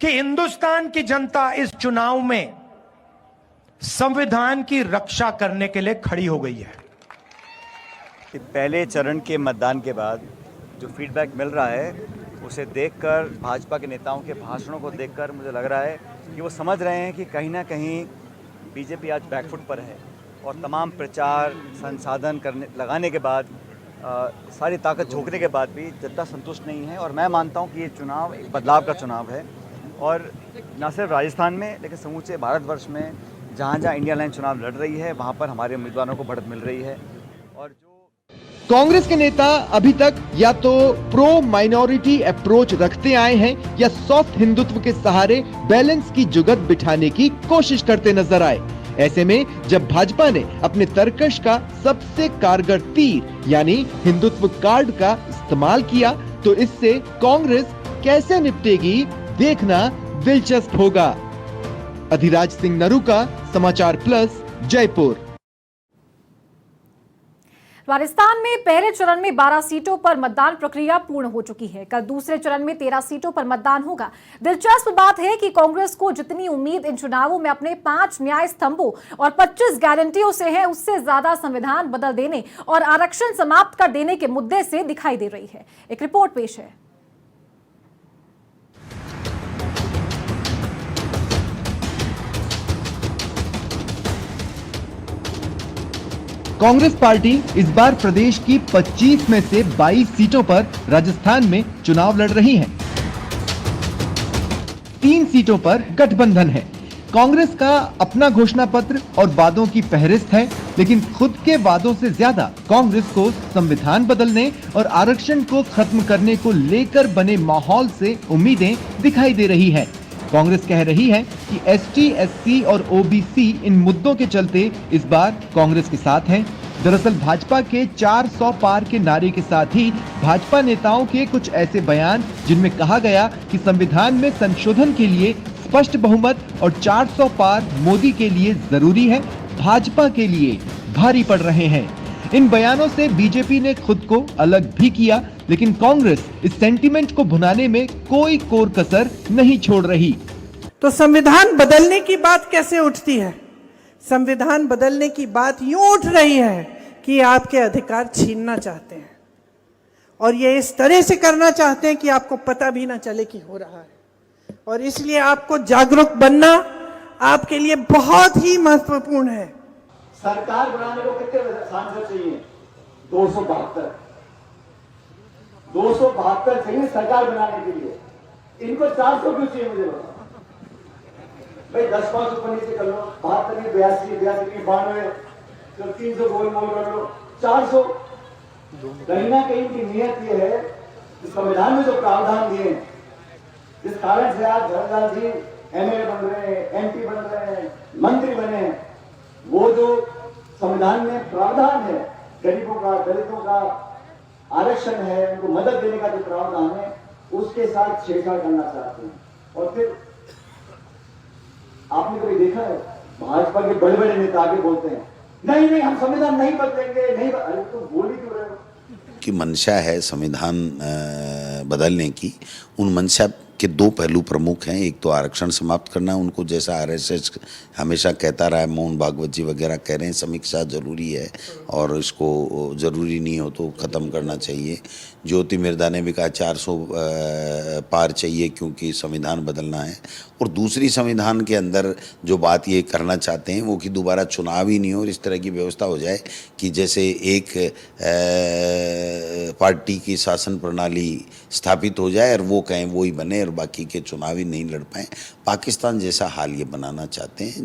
कि हिंदुस्तान की जनता इस चुनाव में संविधान की रक्षा करने के लिए खड़ी हो गई है। पहले चरण के मतदान के बाद जो फीडबैक मिल रहा है, उसे देखकर, भाजपा के नेताओं के भाषणों को देखकर मुझे लग रहा है कि वो समझ रहे हैं कि कहीं ना कहीं बीजेपी आज बैकफुट पर है और तमाम प्रचार संसाधन लगाने के बाद, सारी ताकत झोंकने के बाद भी जनता संतुष्ट नहीं है। और मैं मानता हूँ कि ये चुनाव एक बदलाव का चुनाव है और न सिर्फ राजस्थान में, लेकिन समूचे भारतवर्ष में जहाँ जहाँ इंडिया लाइन चुनाव लड़ रही है, वहाँ पर हमारे उम्मीदवारों को बढ़त मिल रही है। और जो कांग्रेस के नेता अभी तक या तो प्रो माइनॉरिटी अप्रोच रखते आए हैं या सॉफ्ट हिंदुत्व के सहारे बैलेंस की जुगत बिठाने की कोशिश करते नजर आए। ऐसे में जब भाजपा ने अपने तरकश का सबसे कारगर तीर यानी हिंदुत्व कार्ड का इस्तेमाल किया, तो इससे कांग्रेस कैसे निपटेगी, देखना दिलचस्प होगा। अधिराज सिंह नरूका, समाचार प्लस, जयपुर। राजस्थान में पहले चरण में 12 सीटों पर मतदान प्रक्रिया पूर्ण हो चुकी है। कल दूसरे चरण में 13 सीटों पर मतदान होगा। दिलचस्प बात है कि कांग्रेस को जितनी उम्मीद इन चुनावों में अपने 5 न्याय स्तंभों और 25 गारंटियों से है, उससे ज्यादा संविधान बदल देने और आरक्षण समाप्त कर देने के मुद्दे से दिखाई दे रही है। एक रिपोर्ट पेश है। कांग्रेस पार्टी इस बार प्रदेश की 25 में से 22 सीटों पर राजस्थान में चुनाव लड़ रही है। 3 सीटों पर गठबंधन है। कांग्रेस का अपना घोषणा पत्र और वादों की फहरिस्त है, लेकिन खुद के वादों से ज्यादा कांग्रेस को संविधान बदलने और आरक्षण को खत्म करने को लेकर बने माहौल से उम्मीदें दिखाई दे रही है। कांग्रेस कह रही है कि एसटी, एससी और ओबीसी इन मुद्दों के चलते इस बार कांग्रेस के साथ है। दरअसल भाजपा के 400 पार के नारे के साथ ही भाजपा नेताओं के कुछ ऐसे बयान जिनमें कहा गया कि संविधान में संशोधन के लिए स्पष्ट बहुमत और 400 पार मोदी के लिए जरूरी है, भाजपा के लिए भारी पड़ रहे हैं। इन बयानों से बीजेपी ने खुद को अलग भी किया, लेकिन कांग्रेस इस सेंटीमेंट को भुनाने में कोई कोर कसर नहीं छोड़ रही। तो संविधान बदलने की बात कैसे उठती है? संविधान बदलने की बात यूं उठ रही है कि आपके अधिकार छीनना चाहते हैं, और ये इस तरह से करना चाहते हैं कि आपको पता भी ना चले कि हो रहा है। और इसलिए आपको जागरूक बनना आपके लिए बहुत ही महत्वपूर्ण है। सरकार बनाने को कितने सांसद चाहिए? 272 चाहिए सरकार बनाने के लिए। इनको 400 क्यों चाहिए? मुझे बताओ भाई। 10-5 ऊपर नीचे कर लो, 72, 82, 92, 300 गोल मोल कर लो, 400। कहीं ना कहीं की नियत ये है कि संविधान में जो प्रावधान दिए, जिस कारण से आज धर्मलाल जी एमएलए बन रहे हैं, एमपी बन रहे हैं, मंत्री बने हैं, वो जो संविधान में प्रावधान है, गरीबों का, दलितों का आरक्षण है, उनको मदद देने का जो प्रावधान है, उसके साथ छेड़छाड़ करना चाहते हैं। और फिर आपने कभी देखा है भाजपा के बड़े बड़े नेता आगे बोलते हैं नहीं हम संविधान नहीं बदलेंगे, नहीं अरे तुम बोल ही क्यों रहे हो? की मंशा है संविधान बदलने की। उन मंशा के 2 पहलू प्रमुख हैं। एक तो आरक्षण समाप्त करना, उनको जैसा आरएसएस हमेशा कहता रहा है, मोहन भागवत जी वगैरह कह रहे हैं समीक्षा जरूरी है और इसको जरूरी नहीं हो तो ख़त्म करना चाहिए। ज्योति मिर्धा ने भी कहा 400 पार चाहिए क्योंकि संविधान बदलना है। और दूसरी संविधान के अंदर जो बात ये करना चाहते हैं वो कि दोबारा चुनाव ही नहीं हो और इस तरह की व्यवस्था हो जाए कि जैसे एक पार्टी की शासन प्रणाली स्थापित हो जाए और वो कहें वो ही बने और बाकी के चुनाव ही नहीं लड़ पाएं। पाकिस्तान जैसा हाल ये बनाना चाहते हैं।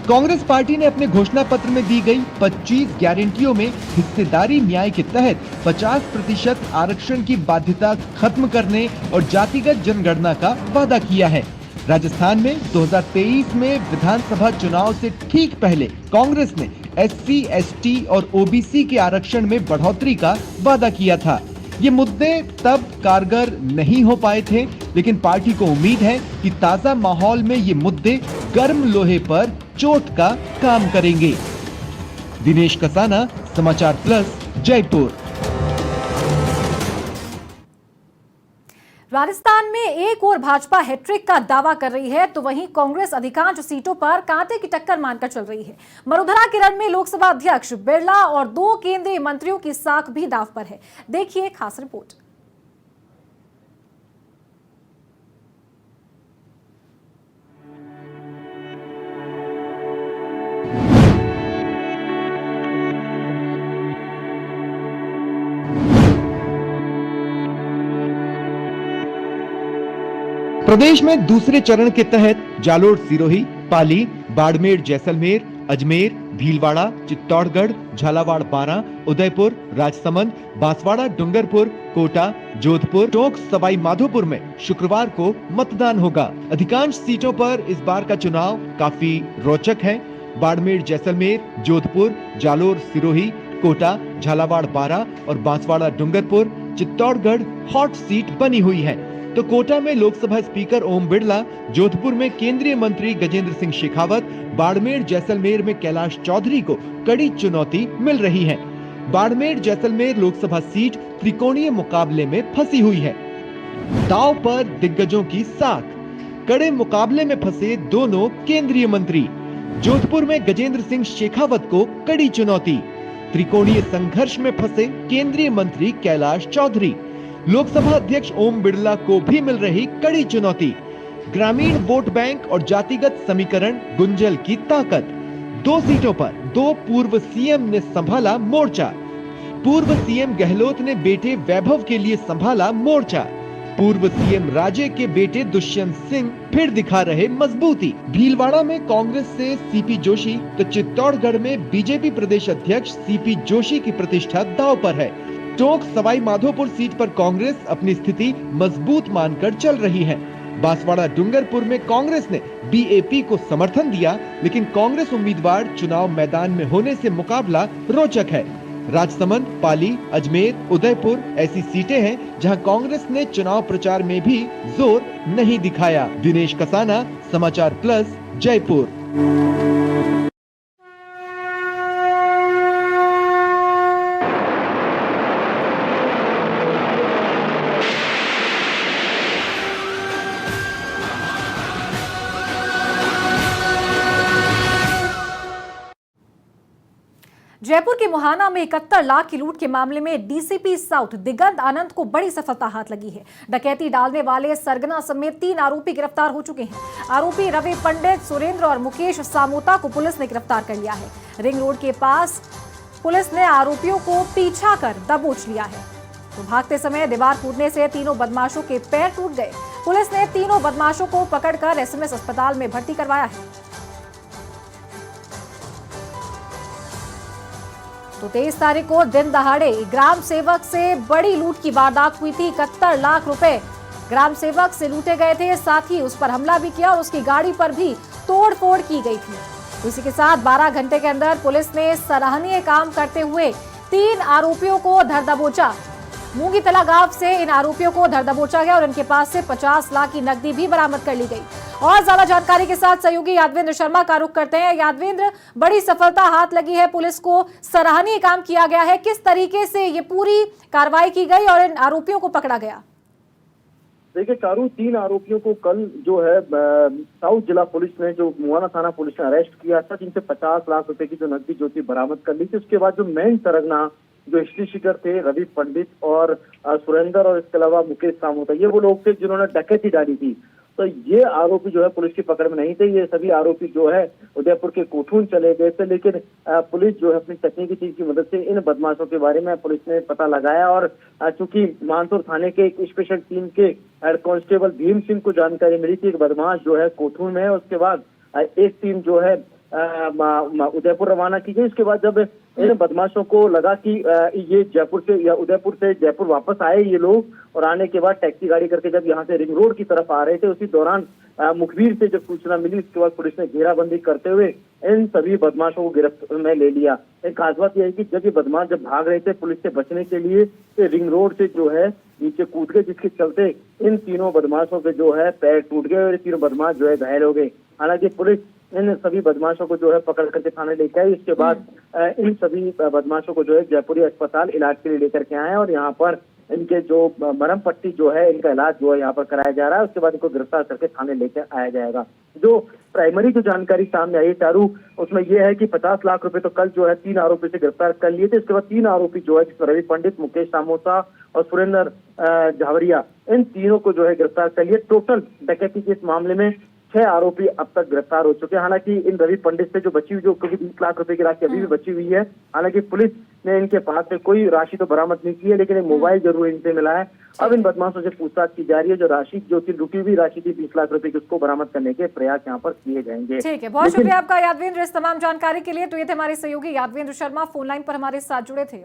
कांग्रेस पार्टी ने अपने घोषणा पत्र में दी गई 25 गारंटियों में हिस्सेदारी न्याय के तहत 50% आरक्षण की बाध्यता खत्म करने और जातिगत जनगणना का वादा किया है। राजस्थान में 2023 में विधानसभा चुनाव से ठीक पहले कांग्रेस ने एससी, एसटी और ओबीसी के आरक्षण में बढ़ोतरी का वादा किया था। ये मुद्दे तब कारगर नहीं हो पाए थे, लेकिन पार्टी को उम्मीद है कि ताजा माहौल में ये मुद्दे गर्म लोहे पर चोट का काम करेंगे। दिनेश कसाना, समाचार प्लस, जयपुर। राजस्थान में एक और भाजपा हैट्रिक का दावा कर रही है, तो वहीं कांग्रेस अधिकांश सीटों पर कांटे की टक्कर मानकर चल रही है। मरुधरा के रण में लोकसभा अध्यक्ष बिरला और 2 केंद्रीय मंत्रियों की साख भी दांव पर है। देखिए खास रिपोर्ट। प्रदेश में दूसरे चरण के तहत जालोर, सिरोही, पाली, बाड़मेर, जैसलमेर, अजमेर, भीलवाड़ा, चित्तौड़गढ़, झालावाड़, बारां, उदयपुर, राजसमंद, बांसवाड़ा, डूंगरपुर, कोटा, जोधपुर, टोंक, सवाई माधोपुर में शुक्रवार को मतदान होगा। अधिकांश सीटों पर इस बार का चुनाव काफी रोचक है। बाड़मेर, जैसलमेर, जोधपुर, जालोर, सिरोही, कोटा, झालावाड़, बारां और बांसवाड़ा, डूंगरपुर, चित्तौड़गढ़ हॉट सीट बनी हुई है। तो कोटा में लोकसभा स्पीकर ओम बिरला, जोधपुर में केंद्रीय मंत्री गजेंद्र सिंह शेखावत, बाड़मेर जैसलमेर में कैलाश चौधरी को कड़ी चुनौती मिल रही है। बाड़मेर जैसलमेर लोकसभा सीट त्रिकोणीय मुकाबले में फंसी हुई है। दांव पर दिग्गजों की साख, कड़े मुकाबले में फंसे दोनों केंद्रीय मंत्री। जोधपुर में गजेंद्र सिंह शेखावत को कड़ी चुनौती, त्रिकोणीय संघर्ष में फंसे केंद्रीय मंत्री कैलाश चौधरी। लोकसभा अध्यक्ष ओम बिड़ला को भी मिल रही कड़ी चुनौती। ग्रामीण वोट बैंक और जातिगत समीकरण गुंजल की ताकत। 2 सीटों पर 2 पूर्व सीएम ने संभाला मोर्चा। पूर्व सीएम गहलोत ने बेटे वैभव के लिए संभाला मोर्चा। पूर्व सीएम राजे के बेटे दुष्यंत सिंह फिर दिखा रहे मजबूती। भीलवाड़ा में कांग्रेस से सीपी जोशी तो चित्तौड़गढ़ में बीजेपी प्रदेश अध्यक्ष सीपी जोशी की प्रतिष्ठा दांव पर है। टोंक सवाई माधोपुर सीट पर कांग्रेस अपनी स्थिति मजबूत मानकर चल रही है। बांसवाड़ा डूंगरपुर में कांग्रेस ने बीएपी को समर्थन दिया, लेकिन कांग्रेस उम्मीदवार चुनाव मैदान में होने से मुकाबला रोचक है। राजसमंद, पाली, अजमेर, उदयपुर ऐसी सीटें हैं जहां कांग्रेस ने चुनाव प्रचार में भी जोर नहीं दिखाया। दिनेश कसाना, समाचार प्लस, जयपुर। जयपुर के मुहाना में 71 लाख की लूट के मामले में डीसीपी साउथ दिगंत आनंद को बड़ी सफलता हाथ लगी है। डकैती डालने वाले सरगना समेत 3 आरोपी गिरफ्तार हो चुके हैं। आरोपी रवि पंडित, सुरेंद्र और मुकेश सामोता को पुलिस ने गिरफ्तार कर लिया है। रिंग रोड के पास पुलिस ने आरोपियों को पीछा कर दबोच लिया है। तो भागते समय दीवार टूटने से तीनों बदमाशों के पैर टूट गए। पुलिस ने तीनों बदमाशों को पकड़कर एसएमएस अस्पताल में भर्ती करवाया है। तो 23 तारीख को दिन दहाड़े ग्राम सेवक से बड़ी लूट की वारदात हुई थी। 71 लाख रुपए ग्राम सेवक से लूटे गए थे। साथ ही उस पर हमला भी किया और उसकी गाड़ी पर भी तोड़फोड़ की गई थी। इसी के साथ 12 घंटे के अंदर पुलिस ने सराहनीय काम करते हुए 3 आरोपियों को धर दबोचा। मूंगीतला गांव से इन आरोपियों को धर दबोचा गया और इनके पास से 50 लाख की नकदी भी बरामद कर ली गई। और ज्यादा जानकारी के साथ सहयोगी यादवेंद्र शर्मा का रुख करते हैं। यादवेंद्र, बड़ी सफलता हाथ लगी है, पुलिस को सराहनीय काम किया गया है। किस तरीके से ये पूरी कार्रवाई की गई और इन आरोपियों को पकड़ा गया? देखिए चारू, 3 आरोपियों को कल जो है साउथ जिला पुलिस ने, जो मुहाना थाना पुलिस ने अरेस्ट किया था, जिनसे 50 लाख रुपए की जो नकदी जो थी बरामद कर ली थी। उसके बाद जो मेन सरगना जो हिस्ट्री शीटर थे रवि पंडित और सुरेंद्र और इसके अलावा मुकेश सामोता, ये वो लोग थे जिन्होंने डकैती डाली थी। तो ये आरोपी जो है पुलिस की पकड़ में नहीं थे। ये सभी आरोपी जो है उदयपुर के कोठून चले गए थे, लेकिन पुलिस जो है अपनी तकनीकी चीज की मदद से इन बदमाशों के बारे में पुलिस ने पता लगाया। और चूंकि मानसूर थाने के एक स्पेशल टीम के हेड कांस्टेबल भीम सिंह को जानकारी मिली थी एक बदमाश जो है कोठून में है, उसके बाद एक टीम जो है उदयपुर रवाना की गई। उसके बाद जब इन बदमाशों को लगा कि ये जयपुर से या उदयपुर से जयपुर वापस आए ये लोग, और आने के बाद टैक्सी गाड़ी करके जब यहाँ से रिंग रोड की तरफ आ रहे थे, उसी दौरान मुखबिर से जब सूचना मिली, उसके बाद पुलिस ने घेराबंदी करते हुए इन सभी बदमाशों को गिरफ्त में ले लिया। एक खास बात यह है कि जब ये बदमाश जब भाग रहे थे पुलिस से बचने के लिए, तो रिंग रोड से जो है नीचे कूद गए, जिसके चलते इन तीनों बदमाशों के जो है पैर टूट गए और ये तीनों बदमाश जो है घायल हो गए। हालांकि पुलिस इन सभी बदमाशों को जो है पकड़ करके थाने लेके आई। इसके बाद इन सभी बदमाशों को जो है जयपुरी अस्पताल इलाज के लिए लेकर के आए और यहाँ पर इनके जो मरहम पट्टी जो है इनका इलाज जो है यहाँ पर कराया जा रहा है। उसके बाद इनको गिरफ्तार करके थाने लेकर आया जाएगा। जो प्राइमरी जो जानकारी सामने आई चारू, उसमें यह है कि 50 लाख रुपए तो कल जो है 3 आरोपी से गिरफ्तार कर लिए थे। इसके बाद 3 आरोपी जो है जिसमें रवि पंडित, मुकेश सामोता और सुरेंद्र झावरिया, इन तीनों को जो है गिरफ्तार कर लिए। टोटल डकैती के इस मामले में 6 आरोपी अब तक गिरफ्तार हो चुके हैं। हालांकि इन रवि पंडित से जो बची हुई, जो क्योंकि 20 लाख रुपए की राशि अभी भी बची हुई है, हालांकि पुलिस ने इनके पास से कोई राशि तो बरामद नहीं की है, लेकिन एक मोबाइल जरूर इनसे मिला है। अब इन बदमाशों से पूछताछ की जा रही है। जो राशि जो थी लुटी हुई राशि थी 20 लाख रुपए की, उसको बरामद करने के प्रयास यहाँ पर किए जाएंगे। ठीक है, बहुत शुक्रिया आपका यादवेंद्र इस तमाम जानकारी के लिए। तो ये थे हमारे सहयोगी यादवेंद्र शर्मा, फोन लाइन पर हमारे साथ जुड़े थे।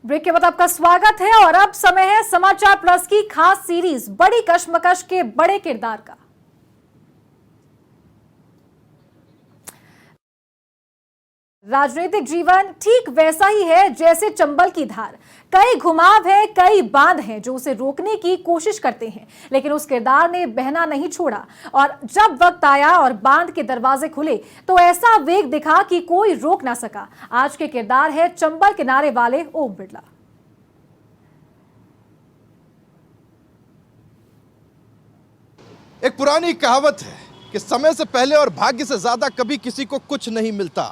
ब्रेक के के बाद आपका स्वागत है और अब समय है समाचार प्लस की खास सीरीज बड़ी कश्मकश के बड़े किरदार का। राजनीतिक जीवन ठीक वैसा ही है जैसे चंबल की धार, कई घुमाव है, कई बांध हैं जो उसे रोकने की कोशिश करते हैं, लेकिन उस किरदार ने बहना नहीं छोड़ा और जब वक्त आया और बांध के दरवाजे खुले तो ऐसा वेग दिखा कि कोई रोक ना सका। आज के किरदार है चंबल किनारे वाले ओम बिड़ला। एक पुरानी कहावत है कि समय से पहले और भाग्य से ज्यादा कभी किसी को कुछ नहीं मिलता।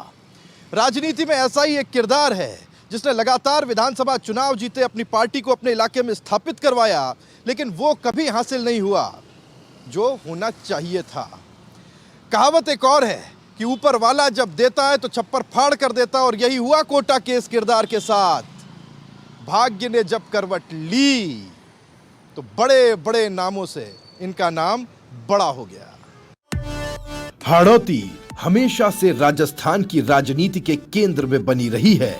राजनीति में ऐसा ही एक किरदार है जिसने लगातार विधानसभा चुनाव जीते अपनी पार्टी को अपने इलाके में स्थापित करवाया, लेकिन वो कभी हासिल नहीं हुआ जो होना चाहिए था। कहावत एक और है कि ऊपर वाला जब देता है तो छप्पर फाड़ कर देता, और यही हुआ कोटा के इस किरदार के साथ। भाग्य ने जब करवट ली तो बड़े बड़े नामों से इनका नाम बड़ा हो गया। हाड़ौती हमेशा से राजस्थान की राजनीति के केंद्र में बनी रही है,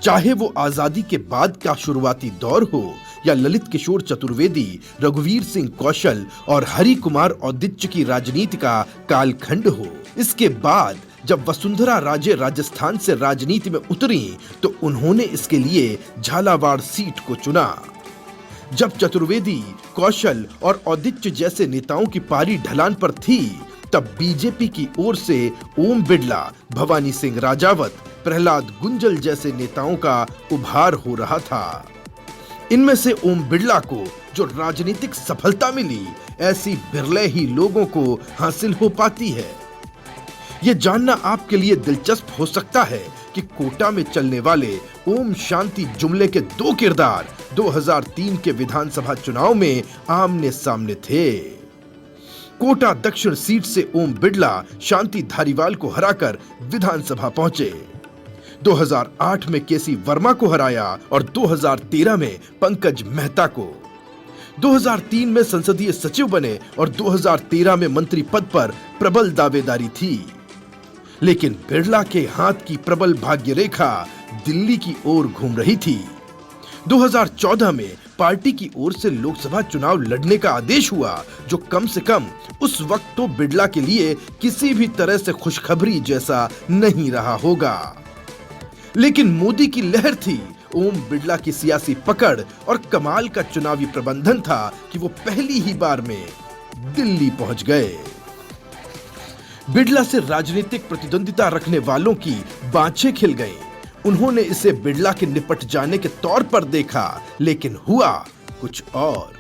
चाहे वो आजादी के बाद का शुरुआती दौर हो या ललित किशोर चतुर्वेदी, रघुवीर सिंह कौशल और हरि कुमार औदिच्य की राजनीति का कालखंड हो। इसके बाद जब वसुंधरा राजे राजस्थान से राजनीति में उतरी तो उन्होंने इसके लिए झालावाड़ सीट को चुना। जब चतुर्वेदी, कौशल और औदिच्य जैसे नेताओं की पारी ढलान पर थी तब बीजेपी की ओर से ओम बिड़ला, भवानी सिंह राजावत, प्रहलाद गुंजल जैसे नेताओं का उभार हो रहा था। इनमें से ओम बिड़ला को जो राजनीतिक सफलता मिली, ऐसी बिरले ही लोगों को हासिल हो पाती है। ये जानना आपके लिए दिलचस्प हो सकता है कि कोटा में चलने वाले ओम शांति जुमले के दो किरदार 2003 के विधानसभा चुनाव में आमने सामने थे। कोटा दक्षिण सीट से ओम बिड़ला शांति धारीवाल को हराकर विधानसभा पहुंचे। 2008 में केसी वर्मा को हराया और 2013 में पंकज मेहता को। 2003 में संसदीय सचिव बने और 2013 में मंत्री पद पर प्रबल दावेदारी थी, लेकिन बिड़ला के हाथ की प्रबल भाग्य रेखा दिल्ली की ओर घूम रही थी। 2014 में पार्टी की ओर से लोकसभा चुनाव लड़ने का आदेश हुआ, जो कम से कम उस वक्त तो बिड़ला के लिए किसी भी तरह से खुशखबरी जैसा नहीं रहा होगा। लेकिन मोदी की लहर थी, ओम बिड़ला की सियासी पकड़ और कमाल का चुनावी प्रबंधन था कि वो पहली ही बार में दिल्ली पहुंच गए। बिड़ला से राजनीतिक प्रतिद्वंदिता रखने वालों की बाँछें खिल गईं। उन्होंने इसे बिड़ला के निपट जाने के तौर पर देखा, लेकिन हुआ कुछ और।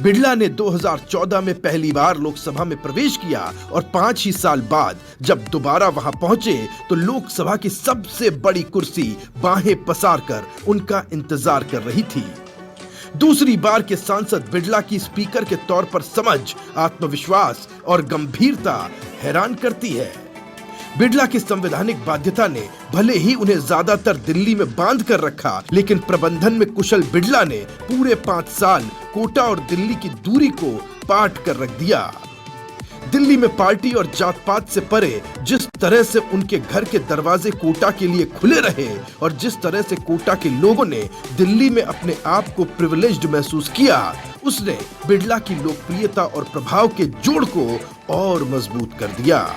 बिड़ला ने 2014 में पहली बार लोकसभा में प्रवेश किया और 5 ही साल बाद जब दोबारा वहां पहुंचे तो लोकसभा की सबसे बड़ी कुर्सी बाहें पसार कर उनका इंतजार कर रही थी। दूसरी बार के सांसद बिड़ला की स्पीकर के तौर पर समझ, आत्मविश्वास और गंभीरता हैरान करती है। बिड़ला की संवैधानिक बाध्यता ने भले ही उन्हें ज्यादातर दिल्ली में बांध कर रखा, लेकिन प्रबंधन में कुशल बिड़ला ने पूरे 5 साल कोटा और दिल्ली की दूरी को पाट कर रख दिया। दिल्ली में पार्टी और जात पात से परे जिस तरह से उनके घर के दरवाजे कोटा के लिए खुले रहे और जिस तरह से कोटा के लोगों ने दिल्ली में अपने आप को प्रिविलेज्ड महसूस किया, उसने बिड़ला की लोकप्रियता और प्रभाव के जोड़ को और मजबूत कर दिया।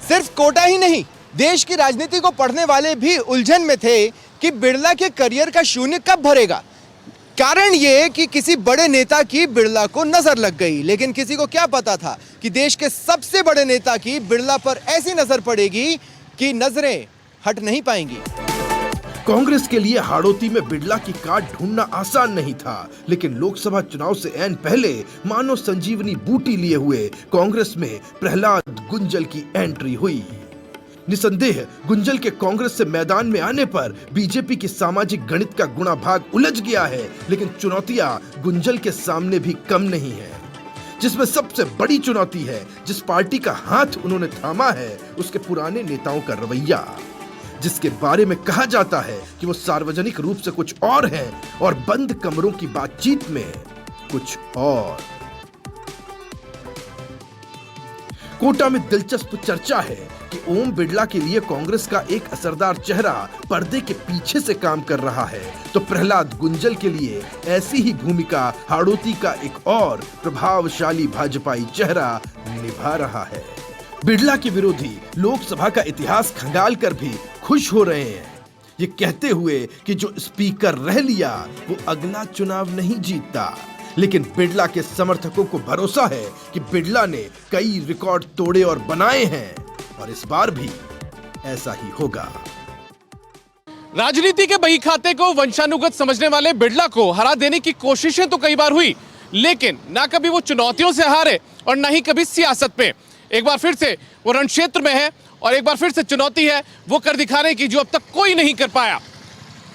सिर्फ कोटा ही नहीं, देश की राजनीति को पढ़ने वाले भी उलझन में थे कि बिड़ला के करियर का शून्य कब भरेगा। कारण ये कि किसी बड़े नेता की बिड़ला को नजर लग गई, लेकिन किसी को क्या पता था कि देश के सबसे बड़े नेता की बिड़ला पर ऐसी नजर पड़ेगी कि नजरें हट नहीं पाएंगी। कांग्रेस के लिए हाड़ौती में बिड़ला की काट ढूंढना आसान नहीं था, लेकिन लोकसभा चुनाव से ऐन पहले मानो संजीवनी बूटी लिए हुए कांग्रेस में प्रहलाद गुंजल की एंट्री हुई। निसंदेह गुंजल के कांग्रेस से मैदान में आने पर बीजेपी की सामाजिक गणित का गुणा भाग उलझ गया है, लेकिन चुनौतियां गुंजल के सामने भी कम नहीं है। जिसमें सबसे बड़ी चुनौती है, जिस पार्टी का हाथ उन्होंने थामा है, उसके पुराने नेताओं का रवैया, जिसके बारे में कहा जाता है कि वो सार्वजनिक रूप से कुछ और है और बंद कमरों की बातचीत में कुछ और। कोटा में दिलचस्प चर्चा है कि ओम बिरला के लिए कांग्रेस का एक असरदार चेहरा पर्दे के पीछे से काम कर रहा है, तो प्रहलाद गुंजल के लिए ऐसी ही भूमिका हाड़ोती का एक और प्रभावशाली भाजपाई चेहरा निभा रहा है। बिरला के विरोधी लोकसभा का इतिहास खंगाल कर भी खुश हो रहे हैं, ये कहते हुए कि जो स्पीकर रह लिया वो अगला चुनाव नहीं जीतता। लेकिन बिरला के समर्थकों को भरोसा है कि बिरला ने कई रिकॉर्ड तोड़े और बनाए हैं और इस बार भी ऐसा ही होगा। राजनीति के बही खाते को वंशानुगत समझने वाले बिरला को हरा देने की कोशिशें तो कई बार हुई, लेकिन ना कभी वो चुनौतियों से हारे और ना ही कभी सियासत में। एक बार फिर से वो रण क्षेत्र में है और एक बार फिर से चुनौती है वो कर दिखाने की जो अब तक कोई नहीं कर पाया।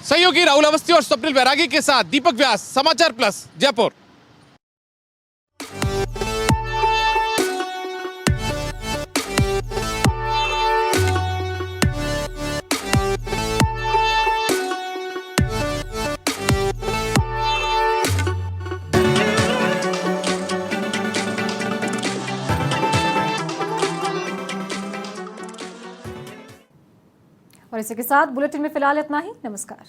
सहयोगी राहुल अवस्थी और स्वप्निल बैरागी के साथ दीपक व्यास, समाचार प्लस, जयपुर। और इसी के साथ बुलेटिन में फिलहाल इतना ही। नमस्कार।